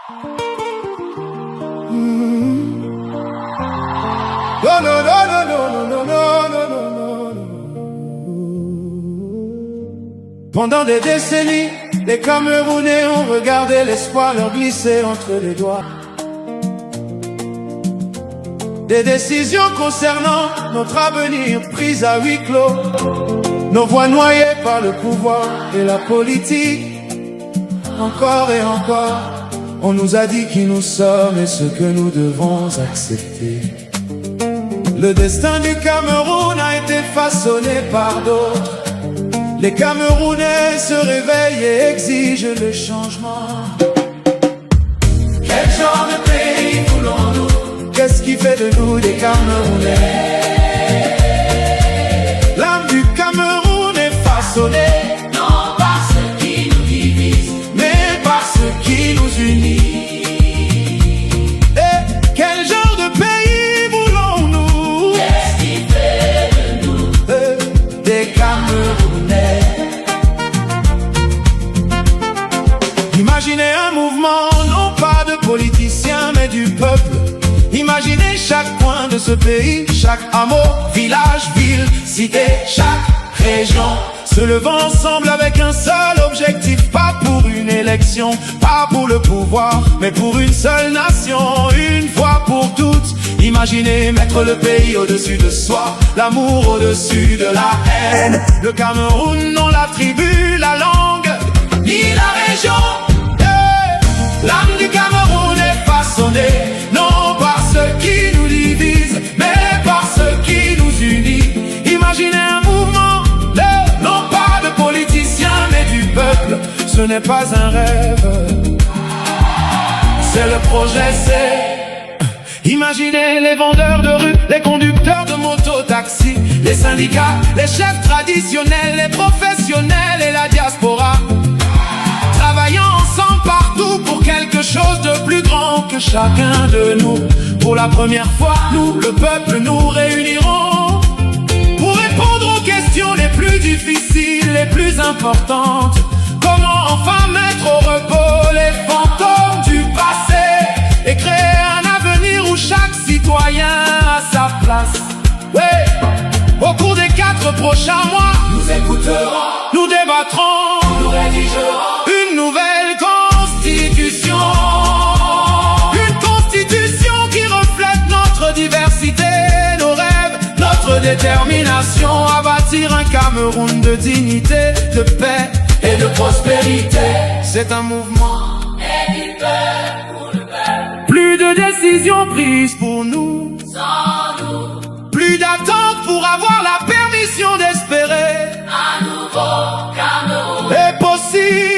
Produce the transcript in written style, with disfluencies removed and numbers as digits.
No, no, no, no, no, no, no, no, no, no. Pendant des décennies, les Camerounais ont regardé l'espoir leur glisser entre les doigts. Des décisions concernant notre avenir prises à huis clos. Nos voix noyées par le pouvoir et la politique. Encore et encore, on nous a dit qui nous sommes et ce que nous devons accepter. Le destin du Cameroun a été façonné par d'autres. Les Camerounais se réveillent et exigent le changement. Quel genre de pays voulons-nous? Qu'est-ce qui fait de nous des Camerounais? L'âme du Cameroun est façonnée, non par ce qui nous divise, mais par ce qui nous unit. Et quel genre de pays voulons-nous? qu'est-ce qui fait de nous Des Camerounais. Imaginez un mouvement, non pas de politiciens, mais du peuple. Imaginez chaque coin de ce pays, chaque hameau, village, ville, cité, chaque région se levant ensemble avec un seul objectif, pas pour une élection, pas pour le pouvoir, mais pour une seule nation, une fois pour toutes. Imaginez mettre le pays au-dessus de soi, l'amour au-dessus de la haine. Le Cameroun, non la tribu, la langue, ni la région. L'âme du Cameroun est façonnée, non par ce qui nous divise, mais par ce qui nous unit. Imaginez un mouvement, non pas de politiciens, mais du peuple. Ce n'est pas un rêve, c'est le projet, c'est... Imaginez les vendeurs de rue, les conducteurs de moto-taxi, les syndicats, les chefs traditionnels, les professionnels et la diaspora, travaillant ensemble partout pour quelque chose de plus grand que chacun de nous. Pour la première fois, nous, le peuple, nous réunirons pour répondre aux questions les plus difficiles, les plus importantes. Comment enfin mettre au repos les fantômes du passé et créer un avenir où chaque citoyen a sa place. Ouais. Au cours des 4 prochains mois, nous écouterons, nous débattrons, nous rédigerons une nouvelle constitution. Une constitution qui reflète notre diversité, nos rêves, notre détermination à bâtir un Cameroun de dignité, de paix et de prospérité. C'est un mouvement et du peuple pour le peuple. Plus de décisions prises pour nous, Sans nous, plus d'attente pour avoir la permission d'espérer. un nouveau Cameroun est possible.